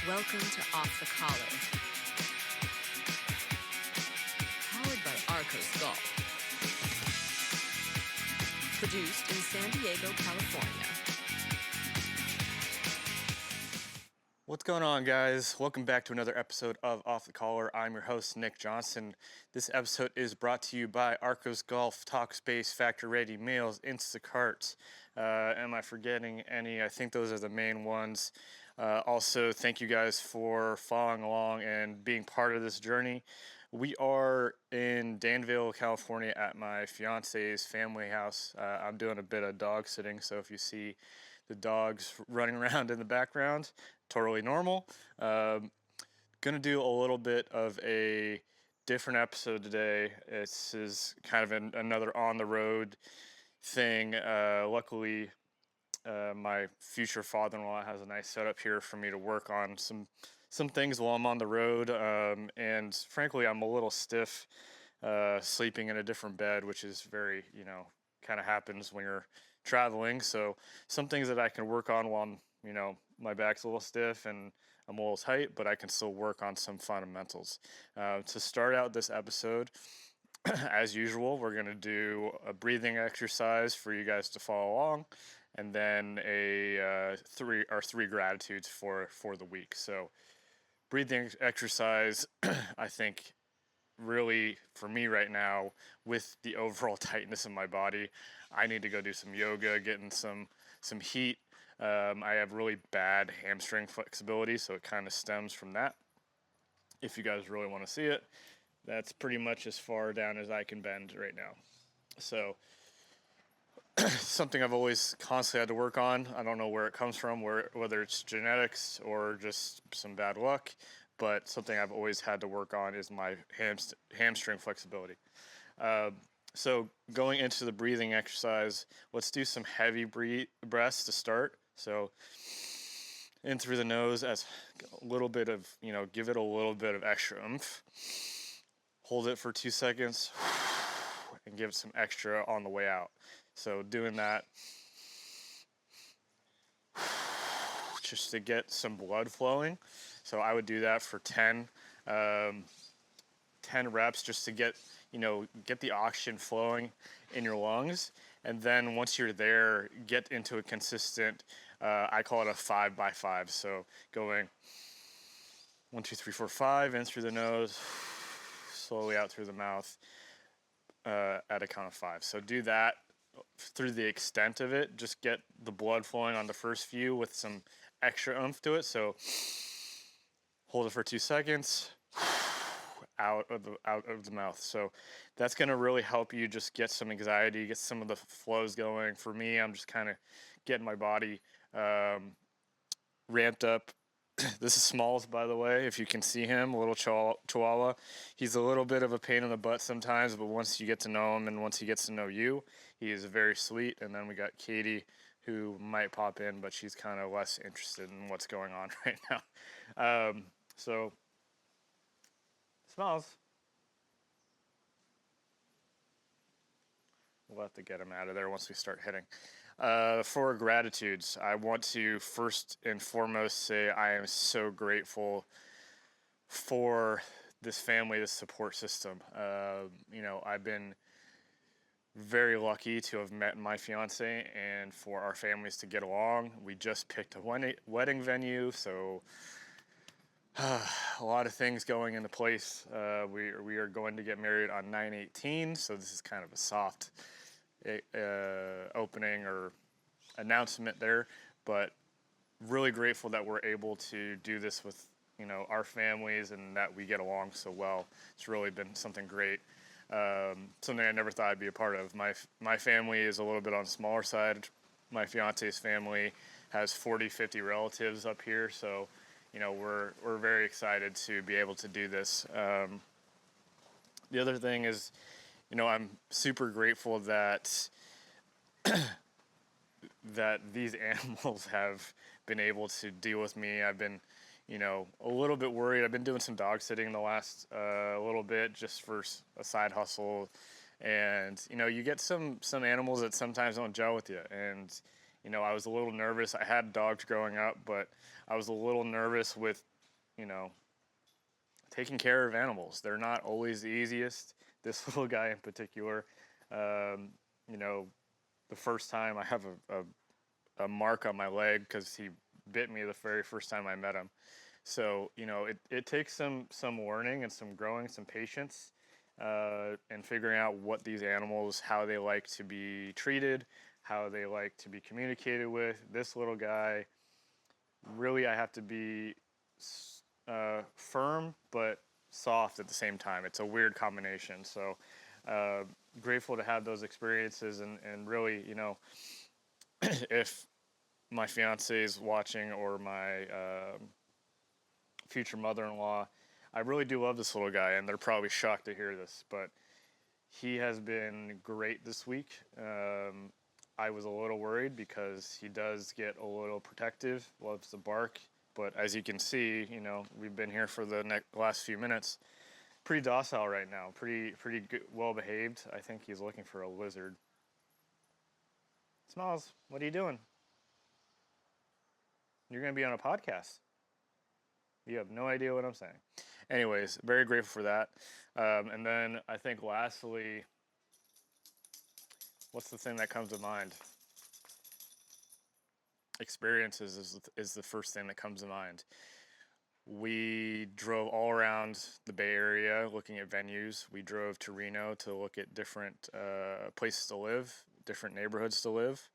Welcome to Off the Collar, powered by Arcos Golf. Produced in San Diego, California. What's going on, guys? Welcome back to another episode of Off the Collar. I'm your host, Nick Johnson. This episode is brought to you by Arcos Golf, Talkspace, Factor Ready Meals, Instacart. Am I forgetting any? I think those are the main ones. Also, thank you guys for following along and being part of this journey. We are in Danville, California at my fiance's family house. I'm doing a bit of dog sitting, so if you see the dogs running around in the background, totally normal. Gonna do a little bit of a different episode today. This is kind of another on the road thing. Luckily, my future father-in-law has a nice setup here for me to work on some things while I'm on the road. And frankly, I'm a little stiff sleeping in a different bed, which is very, kind of happens when you're traveling. So some things that I can work on while I'm, my back's a little stiff and I'm a little tight, but I can still work on some fundamentals. To start out this episode, as usual, we're going to do a breathing exercise for you guys to follow along, and then three gratitudes for the week. So breathing exercise, I think, really for me right now, with the overall tightness in my body, I need to go do some yoga, getting some heat. I have really bad hamstring flexibility, so it kind of stems from that. If you guys really want to see it, that's pretty much as far down as I can bend right now. So something I've always constantly had to work on. I don't know where it comes from, whether it's genetics or just some bad luck, but something I've always had to work on is my hamstring flexibility. So going into the breathing exercise, let's do some heavy breaths to start. So in through the nose as a little bit of, give it a little bit of extra oomph. Hold it for 2 seconds and give it some extra on the way out. So doing that just to get some blood flowing. So I would do that for 10 reps just to get the oxygen flowing in your lungs. And then once you're there, get into a consistent, I call it a 5x5. So going 1, 2, 3, 4, 5 in through the nose, slowly out through the mouth at a count of 5. So do that through the extent of it. Just get the blood flowing on the first few with some extra oomph to it. So hold it for 2 seconds, out of the mouth. So that's going to really help you just get some anxiety, get some of the flows going. For me, I'm just kind of getting my body ramped up. This is Smalls, by the way, if you can see him, a little chihuahua. He's a little bit of a pain in the butt sometimes, but once you get to know him and once he gets to know you, he is very sweet. And then we got Katie, who might pop in, but she's kind of less interested in what's going on right now. So, Smalls. We'll have to get him out of there once we start hitting. For gratitudes, I want to first and foremost say I am so grateful for this family, this support system. I've been very lucky to have met my fiance and for our families to get along. We just picked a wedding venue, so a lot of things going into place. We are going to get married on 9/18, so this is kind of a soft opening or announcement there, but really grateful that we're able to do this with our families and that we get along so well. It's really been something great, something I never thought I'd be a part of. My family is a little bit on the smaller side. My fiance's family has 40-50 relatives up here, so we're very excited to be able to do this. The other thing is, I'm super grateful that that these animals have been able to deal with me. I've been, a little bit worried. I've been doing some dog sitting the last little bit just for a side hustle. And, you get some animals that sometimes don't gel with you. And, I was a little nervous. I had dogs growing up, but I was a little nervous with taking care of animals. They're not always the easiest. This little guy in particular, um, you know, the first time I have a mark on my leg because he bit me the very first time I met him. So, it takes some learning and some growing, some patience, and figuring out what these animals, how they like to be treated, how they like to be communicated with. This little guy, really, I have to be firm but soft at the same time. It's a weird combination. So, grateful to have those experiences, and really, if my fiance is watching, or my future mother-in-law, I really do love this little guy, and they're probably shocked to hear this, but he has been great this week. I was a little worried because he does get a little protective, loves to bark, but as you can see, we've been here for the last few minutes. Pretty docile right now, pretty good, well behaved. I think he's looking for a lizard. Smalls, what are you doing? You're gonna be on a podcast. You have no idea what I'm saying. Anyways, very grateful for that. And then I think lastly, what's the thing that comes to mind? Experiences is the first thing that comes to mind. We drove all around the Bay Area looking at venues. We drove to Reno to look at different places to live, different neighborhoods to live.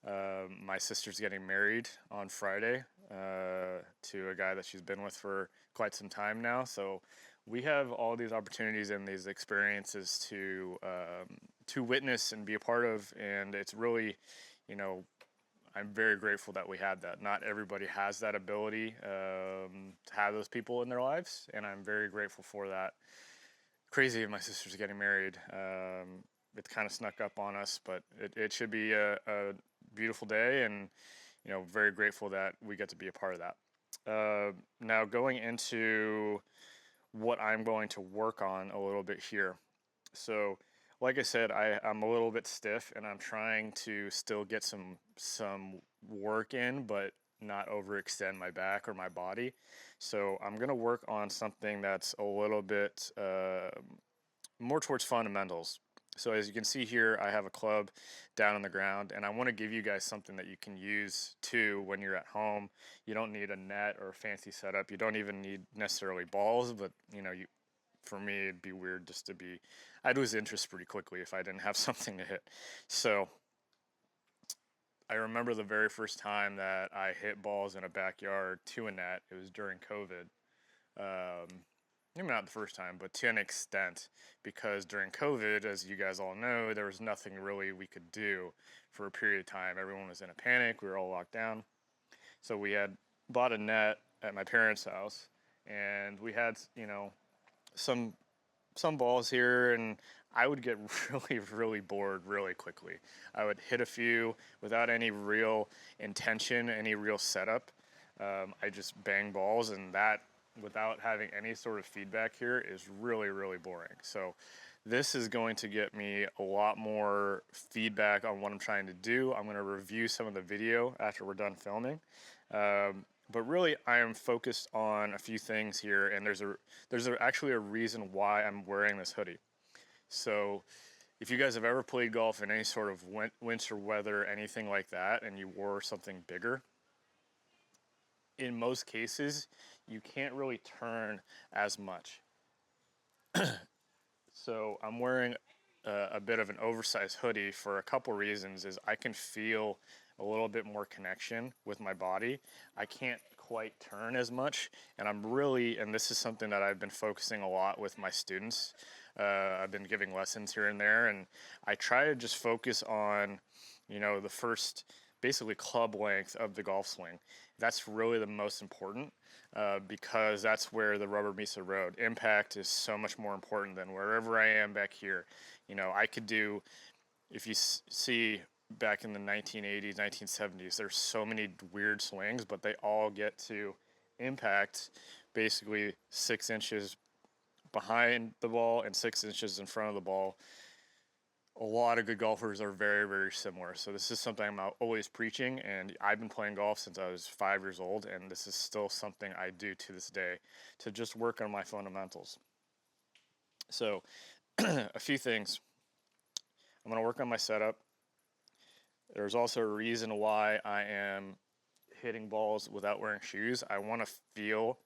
My sister's getting married on Friday to a guy that she's been with for quite some time now. So we have all these opportunities and these experiences to witness and be a part of, and it's really, I'm very grateful that we had that. Not everybody has that ability to have those people in their lives, and I'm very grateful for that. Crazy, my sister's getting married. It kind of snuck up on us, but it should be a beautiful day, and very grateful that we get to be a part of that. Now going into what I'm going to work on a little bit here. So like I said, I'm a little bit stiff, and I'm trying to still get some work in, but not overextend my back or my body. So I'm gonna work on something that's a little bit more towards fundamentals. So as you can see here, I have a club down on the ground, and I want to give you guys something that you can use too when you're at home. You don't need a net or a fancy setup. You don't even need necessarily balls, but for me, it'd be weird just to be, I'd lose interest pretty quickly if I didn't have something to hit. So I remember the very first time that I hit balls in a backyard to a net. It was during COVID. Maybe not the first time, but to an extent, because during COVID, as you guys all know, there was nothing really we could do for a period of time. Everyone was in a panic. We were all locked down. So we had bought a net at my parents' house, and we had, some balls here, and I would get really bored really quickly. I would hit a few without any real intention, any real setup. I just bang balls, and that, without having any sort of feedback here, is really boring. So this is going to get me a lot more feedback on what I'm trying to do. I'm going to review some of the video after we're done filming. But really, I am focused on a few things here, and there's actually a reason why I'm wearing this hoodie. So if you guys have ever played golf in any sort of winter weather, anything like that, and you wore something bigger, in most cases, you can't really turn as much. So I'm wearing a bit of an oversized hoodie for a couple reasons. Is I can feel a little bit more connection with my body. I can't quite turn as much, and and this is something that I've been focusing a lot with my students. I've been giving lessons here and there, and I try to just focus on, the first basically club length of the golf swing. That's really the most important, because that's where the rubber meets the road. Impact is so much more important than wherever I am back here. I could do, if you see back in the 1980s, 1970s, there's so many weird swings, but they all get to impact basically 6 inches behind the ball and 6 inches in front of the ball a lot of good golfers are very, very similar. So this is something I'm always preaching, and I've been playing golf since I was 5 years old, and this is still something I do to this day to just work on my fundamentals. So a few things. I'm going to work on my setup. There's also a reason why I am hitting balls without wearing shoes. I want to feel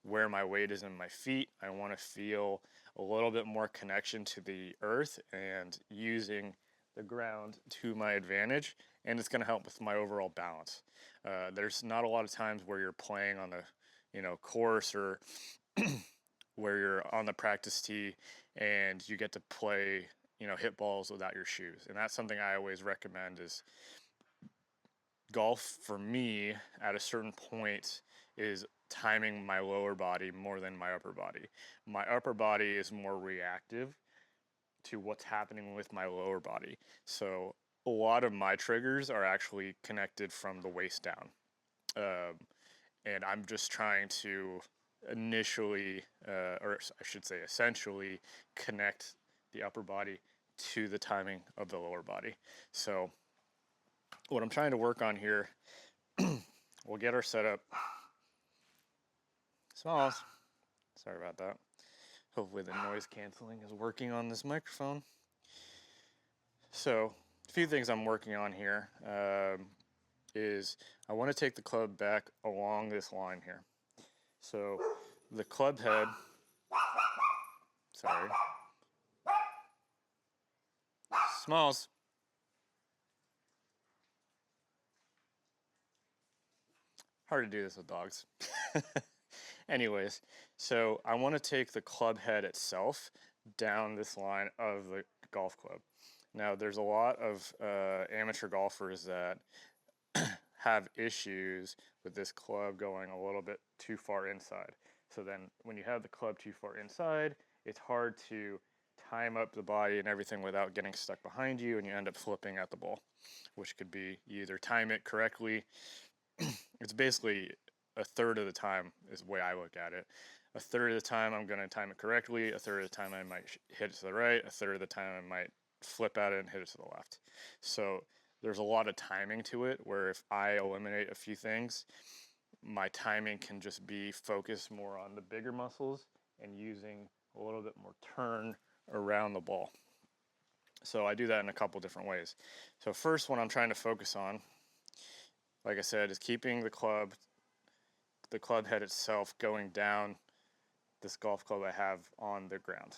where my weight is in my feet. I want to feel a little bit more connection to the earth and using the ground to my advantage, and it's going to help with my overall balance. There's not a lot of times where you're playing on a course or where you're on the practice tee and you get to play, hit balls without your shoes. And that's something I always recommend is golf for me at a certain point is timing my lower body more than my upper body. My upper body is more reactive to what's happening with my lower body. So a lot of my triggers are actually connected from the waist down. And I'm just trying to initially, or I should say essentially, connect the upper body to the timing of the lower body. So what I'm trying to work on here, we'll get our setup. Smalls. Sorry about that. Hopefully the noise canceling is working on this microphone. So a few things I'm working on here is I want to take the club back along this line here. So the club head, sorry, Smalls. Hard to do this with dogs. Anyways, so I want to take the club head itself down this line of the golf club. Now, there's a lot of amateur golfers that have issues with this club going a little bit too far inside. So then when you have the club too far inside, it's hard to time up the body and everything without getting stuck behind you, and you end up flipping at the ball, which could be you either time it correctly. It's basically a third of the time is the way I look at it. A third of the time I'm going to time it correctly. A third of the time I might hit it to the right. A third of the time I might flip at it and hit it to the left. So there's a lot of timing to it where if I eliminate a few things, my timing can just be focused more on the bigger muscles and using a little bit more turn around the ball. So I do that in a couple different ways. So first, what I'm trying to focus on, like I said, is keeping the club head itself going down this golf club I have on the ground.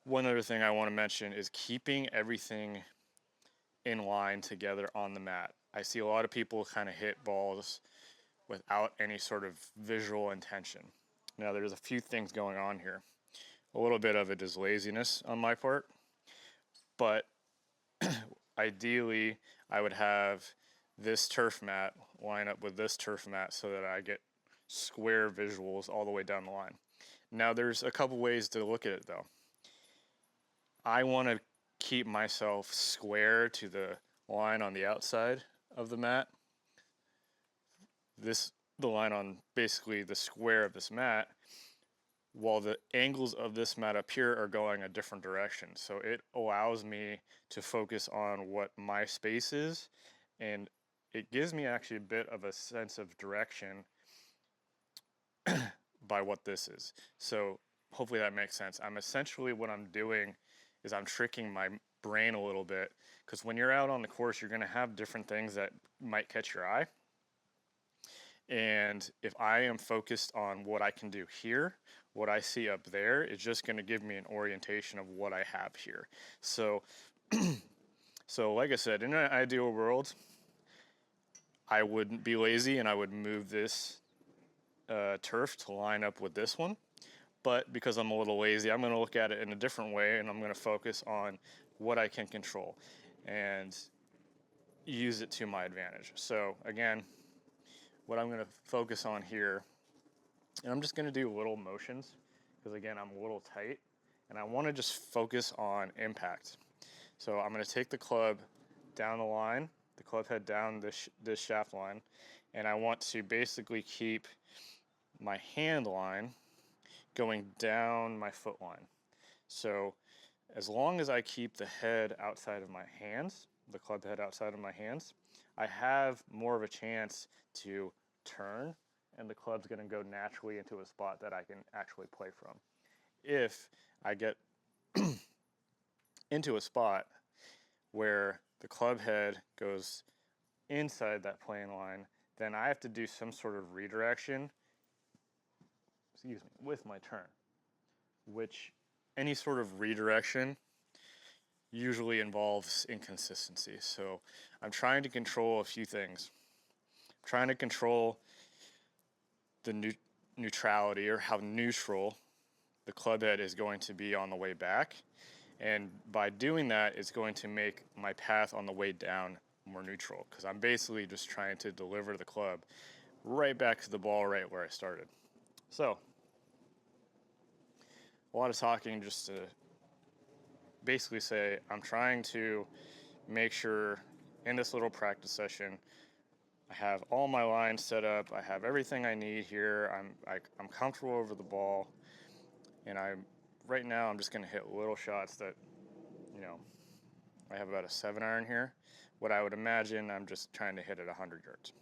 One other thing I want to mention is keeping everything in line together on the mat. I see a lot of people kind of hit balls without any sort of visual intention. Now, there's a few things going on here. A little bit of it is laziness on my part, but ideally I would have this turf mat line up with this turf mat so that I get square visuals all the way down the line. Now, there's a couple ways to look at it though. I want to keep myself square to the line on the outside of the mat. The line on basically the square of this mat, while the angles of this mat up here are going a different direction. So it allows me to focus on what my space is, and it gives me actually a bit of a sense of direction by what this is. So hopefully that makes sense. What I'm doing is I'm tricking my brain a little bit, because when you're out on the course, you're going to have different things that might catch your eye. And if I am focused on what I can do here, what I see up there is just going to give me an orientation of what I have here. So, like I said, in an ideal world, I wouldn't be lazy and I would move this turf to line up with this one. But because I'm a little lazy, I'm going to look at it in a different way, and I'm going to focus on what I can control and use it to my advantage. So again, what I'm going to focus on here, and I'm just going to do little motions because again, I'm a little tight and I want to just focus on impact. So I'm going to take the club down the line, the club head down this shaft line, and I want to basically keep my hand line going down my foot line. So as long as I keep the head outside of my hands, the club head outside of my hands, I have more of a chance to turn, and the club's going to go naturally into a spot that I can actually play from. If I get into a spot where the club head goes inside that playing line, then I have to do some sort of redirection, with my turn, which any sort of redirection usually involves inconsistency. So I'm trying to control a few things. I'm trying to control the neutrality, or how neutral the club head is going to be on the way back. And by doing that, it's going to make my path on the way down more neutral, because I'm basically just trying to deliver the club right back to the ball right where I started. So a lot of talking just to basically say I'm trying to make sure in this little practice session I have all my lines set up, I have everything I need here, I'm comfortable over the ball, and right now I'm just going to hit little shots that, I have about a 7-iron here. What I would imagine, I'm just trying to hit it 100 yards.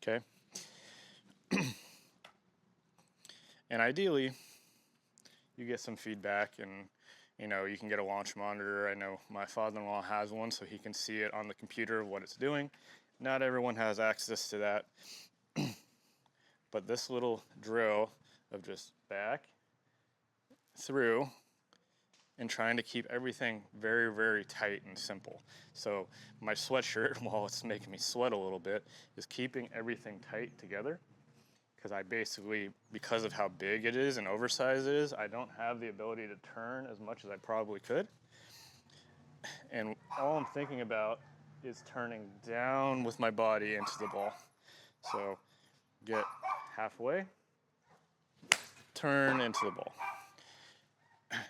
Okay? And ideally, you get some feedback, and you can get a launch monitor. I know my father-in-law has one, so he can see it on the computer what it's doing. Not everyone has access to that. But this little drill of just back, through, and trying to keep everything very, very tight and simple. So my sweatshirt, while it's making me sweat a little bit, is keeping everything tight together. Because I basically, because of how big it is and oversized it is, I don't have the ability to turn as much as I probably could. And all I'm thinking about is turning down with my body into the ball. So get halfway, turn into the ball.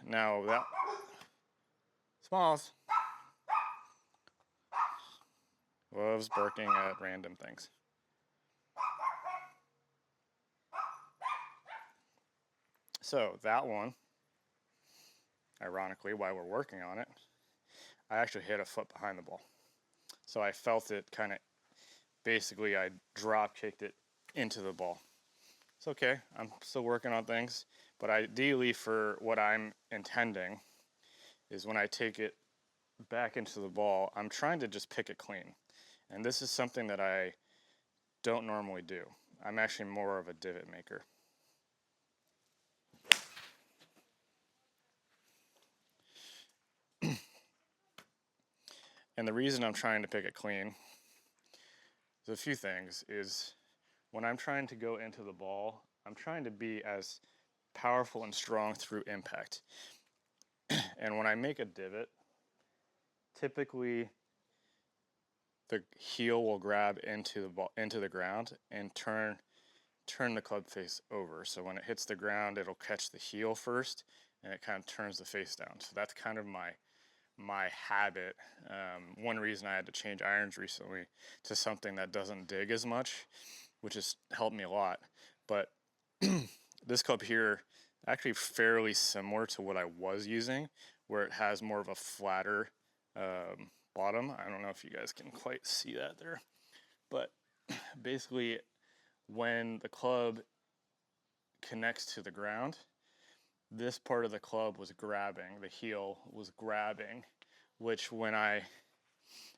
Now that, Smalls loves barking at random things. So that one, ironically, while we're working on it, I actually hit a foot behind the ball. So I felt it kind of, basically I drop kicked it into the ball. It's okay, I'm still working on things, but ideally for what I'm intending is when I take it back into the ball, I'm trying to just pick it clean. And this is something that I don't normally do. I'm actually more of a divot maker. And the reason I'm trying to pick it clean, there's a few things, is when I'm trying to go into the ball, I'm trying to be as powerful and strong through impact. And when I make a divot, typically the heel will grab into the ground and turn the club face over. So when it hits the ground, it'll catch the heel first, and it kind of turns the face down. So that's kind of my habit. One reason I had to change irons recently to something that doesn't dig as much, which has helped me a lot. But this club here, actually fairly similar to what I was using, where it has more of a flatter bottom. I don't know if you guys can quite see that there, but basically when the club connects to the ground, this part of the club was grabbing, the heel was grabbing, which when I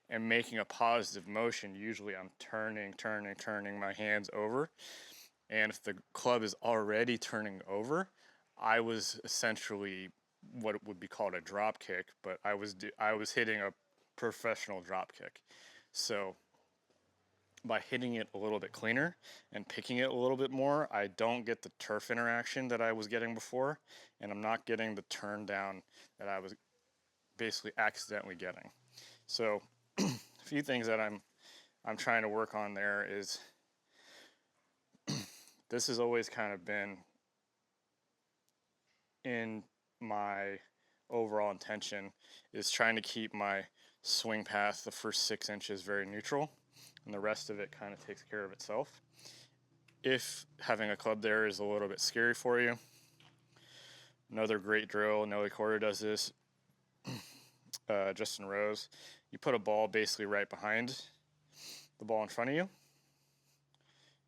am making a positive motion, usually I'm turning my hands over. And if the club is already turning over, I was essentially what would be called a drop kick, but I was hitting a professional drop kick. So by hitting it a little bit cleaner and picking it a little bit more, I don't get the turf interaction that I was getting before, and I'm not getting the turn down that I was basically accidentally getting. So a few things that I'm trying to work on there is this has always kind of been in my overall intention, is trying to keep my swing path, the first 6 inches, very neutral, and the rest of it kind of takes care of itself. If having a club there is a little bit scary for you, Another great drill, Nelly Korda does this, Justin Rose. You put a ball basically right behind the ball in front of you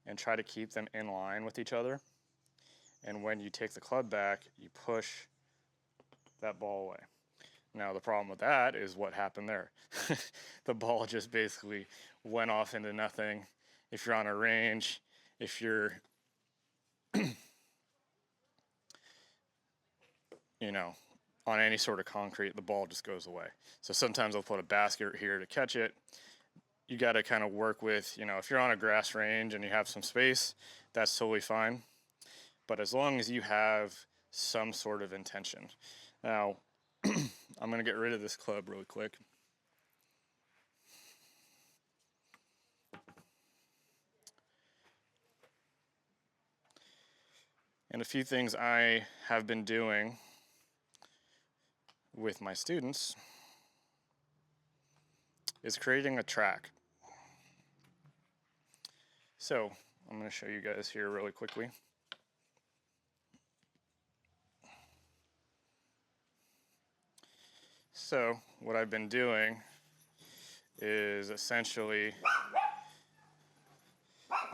and try to keep them in line with each other. And when you take the club back, you push that ball away. Now, the problem with that is what happened there. The ball just basically went off into nothing. If you're on a range, if you're, on any sort of concrete, the ball just goes away. So sometimes I'll put a basket here to catch it. You got to kind of work with, if you're on a grass range and you have some space, that's totally fine. But as long as you have some sort of intention. Now, I'm going to get rid of this club really quick. And a few things I have been doing with my students is creating a track. So I'm going to show you guys here really quickly. So what I've been doing is essentially,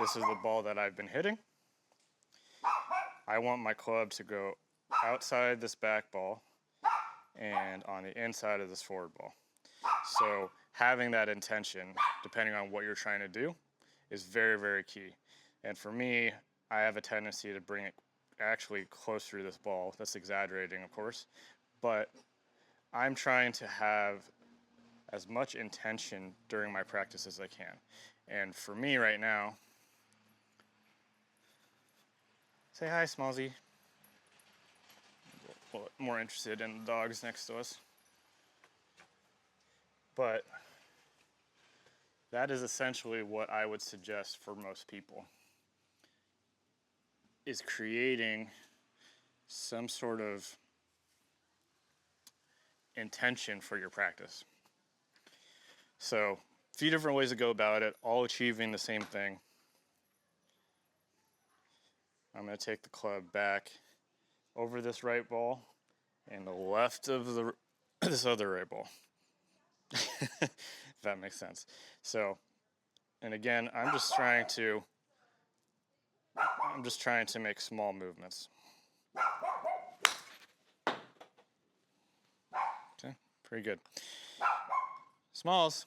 this is the ball that I've been hitting. I want my club to go outside this back ball and on the inside of this forward ball. So having that intention, depending on what you're trying to do, is very, very key. And for me, I have a tendency to bring it actually closer to this ball. That's exaggerating, of course. But I'm trying to have as much intention during my practice as I can. And for me right now, say hi, Smallsy. Well, more interested in the dogs next to us. But that is essentially what I would suggest for most people, is creating some sort of intention for your practice. So, a few different ways to go about it, all achieving the same thing. I'm going to take the club back over this right ball and the left of this other right ball. If that makes sense. So, and again, I'm just trying to make small movements. Okay, pretty good. Smalls.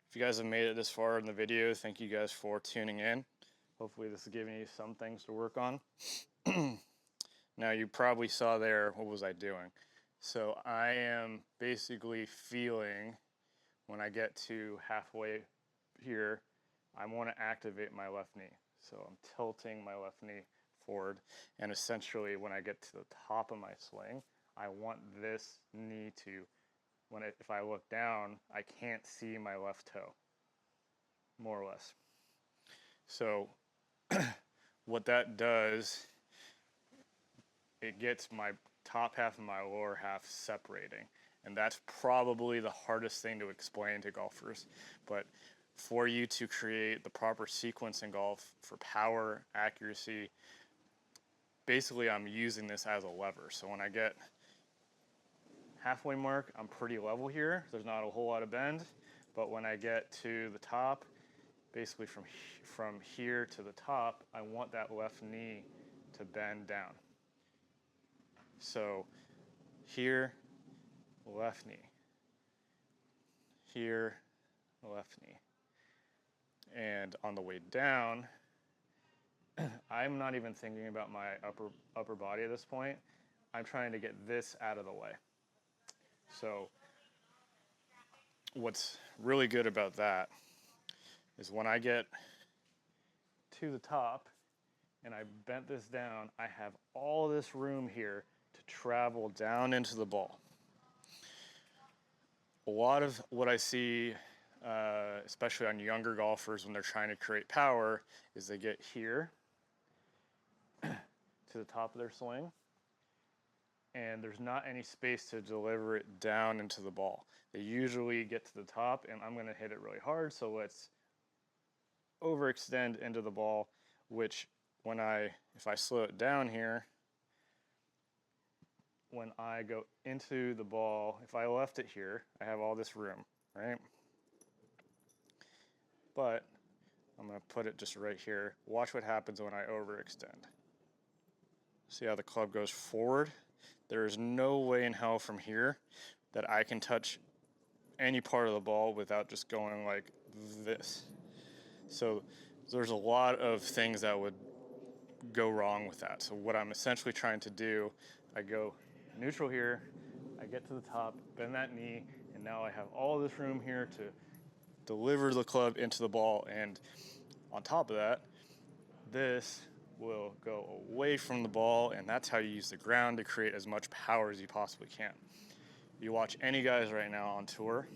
If you guys have made it this far in the video, thank you guys for tuning in. Hopefully this is giving you some things to work on. Now you probably saw there, what was I doing? So I am basically feeling, when I get to halfway here, I want to activate my left knee. So I'm tilting my left knee forward, and essentially when I get to the top of my swing, I want this knee to, if I look down, I can't see my left toe, more or less. So what that does, it gets my top half and my lower half separating. And that's probably the hardest thing to explain to golfers. But for you to create the proper sequence in golf for power, accuracy, basically I'm using this as a lever. So when I get halfway mark, I'm pretty level here. There's not a whole lot of bend. But when I get to the top, basically from here to the top, I want that left knee to bend down. So here, left knee. Here, left knee. And on the way down, I'm not even thinking about my upper body at this point. I'm trying to get this out of the way. So what's really good about that is when I get to the top and I bent this down, I have all this room here to travel down into the ball. A lot of what I see, especially on younger golfers when they're trying to create power, is they get here to the top of their swing, and there's not any space to deliver it down into the ball. They usually get to the top, and I'm going to hit it really hard, so let's overextend into the ball, which if I slow it down here, when I go into the ball, if I left it here, I have all this room, right? But I'm going to put it just right here. Watch what happens when I overextend. See how the club goes forward? There is no way in hell from here that I can touch any part of the ball without just going like this. So there's a lot of things that would go wrong with that. So what I'm essentially trying to do, I go neutral here, I get to the top, bend that knee, and now I have all this room here to deliver the club into the ball. And on top of that, this will go away from the ball, and that's how you use the ground to create as much power as you possibly can. You watch any guys right now on tour,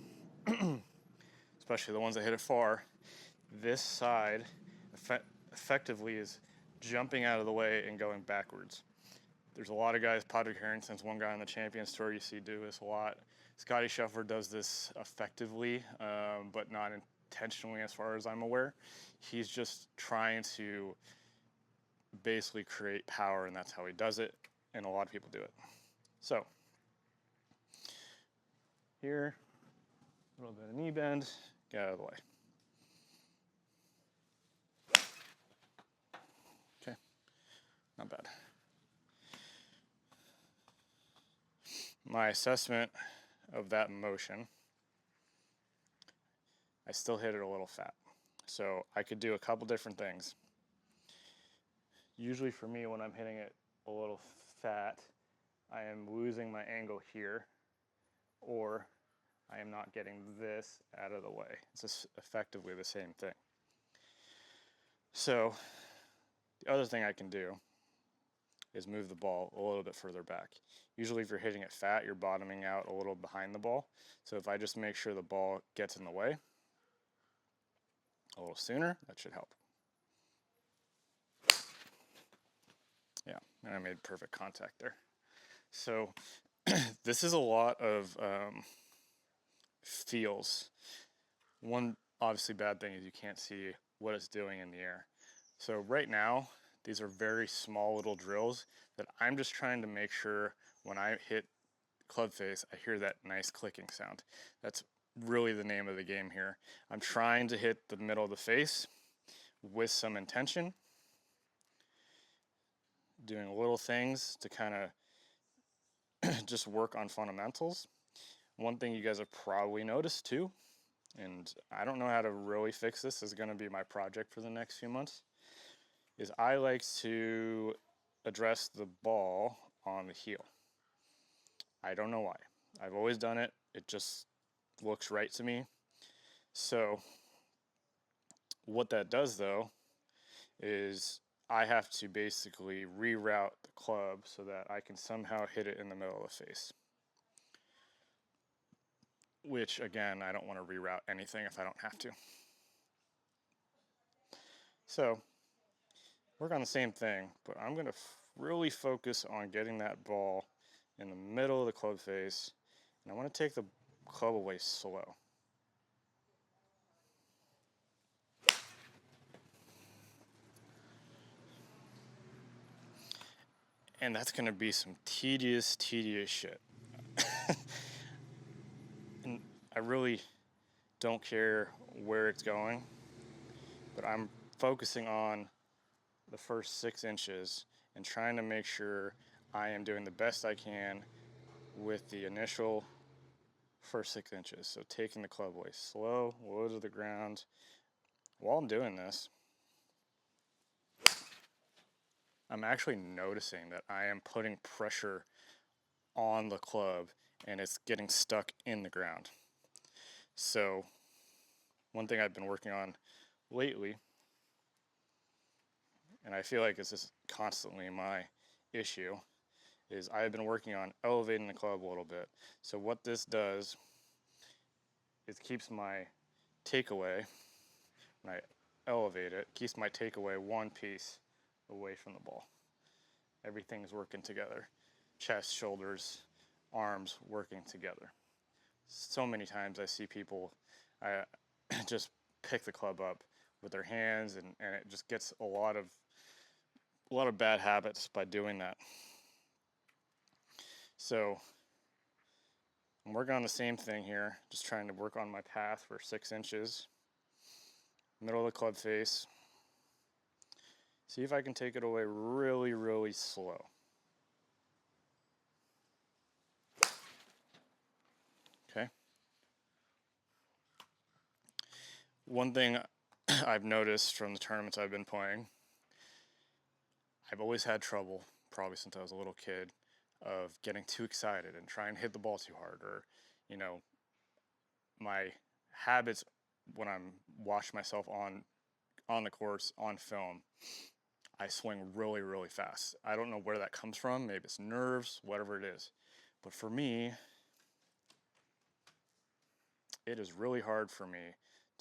especially the ones that hit it far, this side effectively is jumping out of the way and going backwards. There's a lot of guys, Padraig Harrington's one guy on the Champions Tour you see do this a lot. Scotty Scheffler does this effectively, but not intentionally as far as I'm aware. He's just trying to basically create power, and that's how he does it, and a lot of people do it. So here, a little bit of knee bend, get out of the way. Okay, not bad. My assessment of that motion, I still hit it a little fat. So I could do a couple different things. Usually for me, when I'm hitting it a little fat, I am losing my angle here, or I am not getting this out of the way. It's just effectively the same thing. So the other thing I can do is move the ball a little bit further back. Usually if you're hitting it fat, you're bottoming out a little behind the ball. So if I just make sure the ball gets in the way a little sooner, that should help. Yeah, and I made perfect contact there. So this is a lot of feels. One obviously bad thing is you can't see what it's doing in the air. So right now, these are very small little drills that I'm just trying to make sure when I hit club face, I hear that nice clicking sound. That's really the name of the game here. I'm trying to hit the middle of the face with some intention, doing little things to kind of just work on fundamentals. One thing you guys have probably noticed too, and I don't know how to really fix this, is going to be my project for the next few months, is I like to address the ball on the heel. I don't know why. I've always done it. It just looks right to me. So what that does though is I have to basically reroute the club so that I can somehow hit it in the middle of the face. Which again, I don't want to reroute anything if I don't have to. So work on the same thing, but I'm going to really focus on getting that ball in the middle of the club face, and I want to take the club away slow. And that's going to be some tedious shit. And I really don't care where it's going, but I'm focusing on the first 6 inches and trying to make sure I am doing the best I can with the initial first 6 inches. So taking the club away slow, low to the ground. While I'm doing this, I'm actually noticing that I am putting pressure on the club and it's getting stuck in the ground. So one thing I've been working on lately, and I feel like it's just constantly my issue, is I've been working on elevating the club a little bit. So what this does is keeps my takeaway, when I elevate it, keeps my takeaway one piece away from the ball. Everything's working together. Chest, shoulders, arms working together. So many times I see people just pick the club up with their hands, and it just gets a lot of bad habits by doing that. So I'm working on the same thing here, just trying to work on my path for 6 inches, middle of the club face. See if I can take it away really, really slow. Okay. One thing I've noticed from the tournaments I've been playing, I've always had trouble, probably since I was a little kid, of getting too excited and trying to hit the ball too hard, or, you know, my habits when I'm watching myself on the course on film, I swing really, really fast. I don't know where that comes from. Maybe it's nerves, whatever it is. But for me, it is really hard for me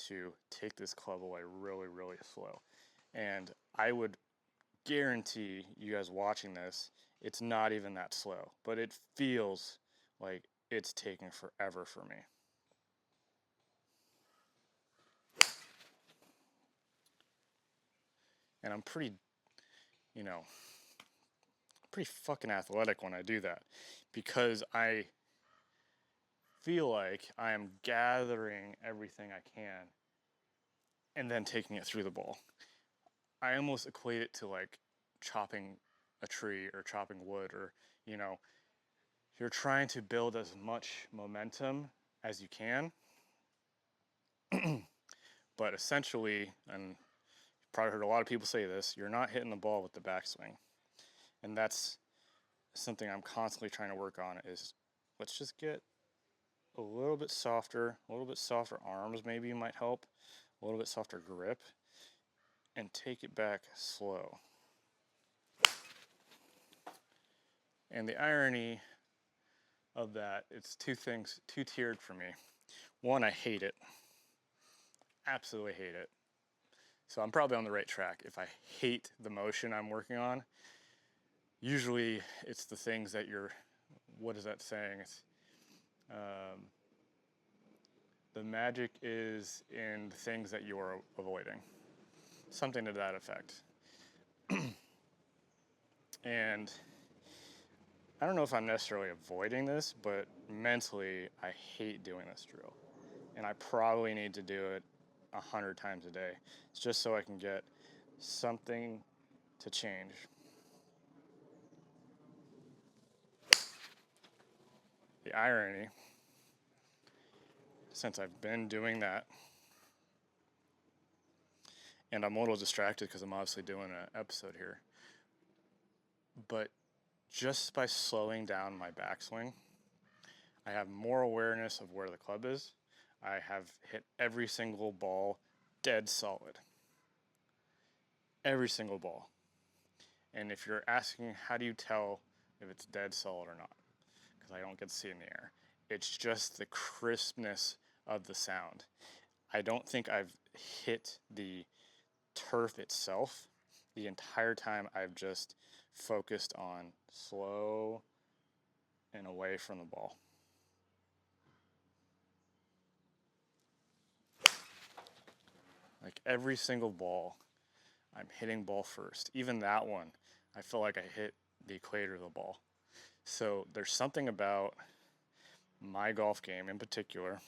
to take this club away really, really slow. And I would guarantee you guys watching this, it's not even that slow, but it feels like it's taking forever for me. And I'm pretty, you know, pretty fucking athletic when I do that, because I feel like I am gathering everything I can and then taking it through the ball. I almost equate it to like chopping a tree or chopping wood, or, you know, you're trying to build as much momentum as you can. But essentially, and you've probably heard a lot of people say this, you're not hitting the ball with the backswing. And that's something I'm constantly trying to work on, is let's just get a little bit softer arms maybe might help, a little bit softer grip, and take it back slow. And the irony of that, it's two-tiered for me. One, I hate it. Absolutely hate it. So I'm probably on the right track if I hate the motion I'm working on. Usually it's the things that what is that saying? It's, the magic is in the things that you are avoiding. Something to that effect. And I don't know if I'm necessarily avoiding this, but mentally I hate doing this drill. And I probably need to do it 100 times a day. It's just so I can get something to change. The irony, since I've been doing that, and I'm a little distracted because I'm obviously doing an episode here, but just by slowing down my backswing, I have more awareness of where the club is. I have hit every single ball dead solid. Every single ball. And if you're asking how do you tell if it's dead solid or not, because I don't get to see it in the air, it's just the crispness of the sound. I don't think I've hit the turf itself the entire time. I've just focused on slow and away from the ball. Like every single ball, I'm hitting ball first. Even that one, I feel like I hit the equator of the ball. So there's something about my golf game in particular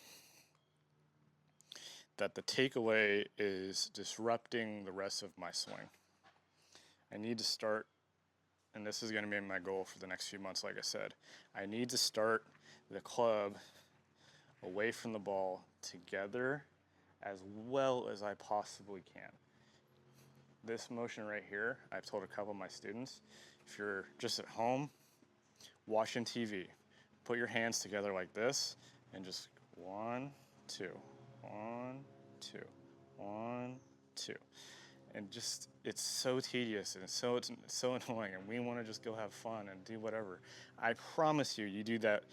that the takeaway is disrupting the rest of my swing. I need to start, and this is going to be my goal for the next few months, like I said, I need to start the club away from the ball together as well as I possibly can. This motion right here, I've told a couple of my students, if you're just at home watching TV, put your hands together like this and just 1, 2, 1, 2, 1, 2. And just, it's so tedious and it's so annoying, and we want to just go have fun and do whatever. I promise you, you do that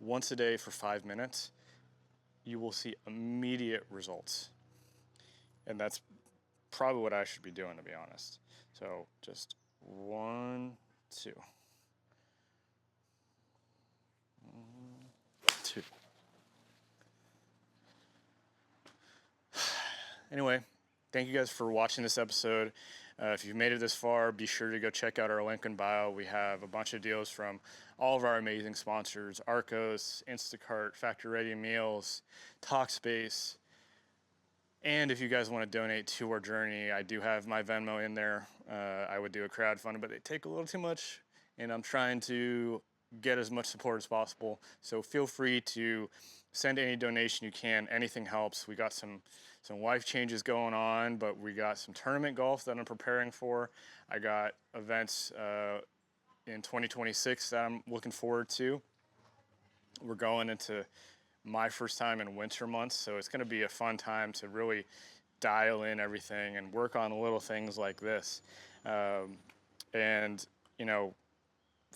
once a day for 5 minutes, you will see immediate results. And that's probably what I should be doing, to be honest. So just 1, 2. 1, 2. Anyway, thank you guys for watching this episode. If you've made it this far, be sure to go check out our link in bio. We have a bunch of deals from all of our amazing sponsors: Arcos, Instacart, Factory Ready Meals, Talkspace. And if you guys want to donate to our journey, I do have my Venmo in there. I would do a crowdfunding, but they take a little too much, and I'm trying to get as much support as possible. So feel free to send any donation you can. Anything helps. We got some life changes going on, but we got some tournament golf that I'm preparing for. I got events in 2026 that I'm looking forward to. We're going into my first time in winter months, so it's going to be a fun time to really dial in everything and work on little things like this. And, you know,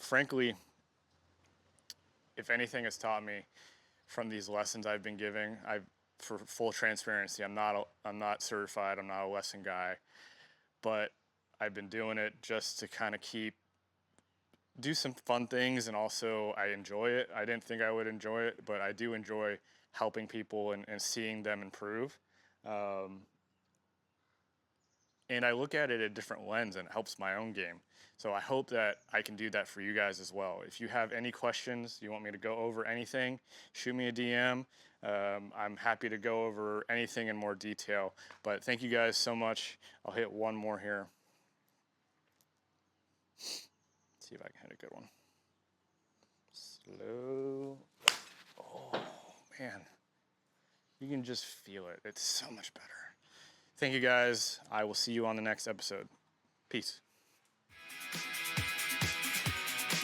frankly, if anything has taught me from these lessons I've been giving, for full transparency, I'm not certified, I'm not a lesson guy, but I've been doing it just to kind of do some fun things, and also I enjoy it. I didn't think I would enjoy it, but I do enjoy helping people and seeing them improve. And I look at it a different lens, and it helps my own game. So I hope that I can do that for you guys as well. If you have any questions, you want me to go over anything, shoot me a DM. I'm happy to go over anything in more detail. But thank you guys so much. I'll hit one more here. See if I can hit a good one. Slow. Oh, man. You can just feel it. It's so much better. Thank you, guys. I will see you on the next episode. Peace.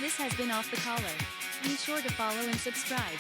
This has been Off the Collar. Be sure to follow and subscribe.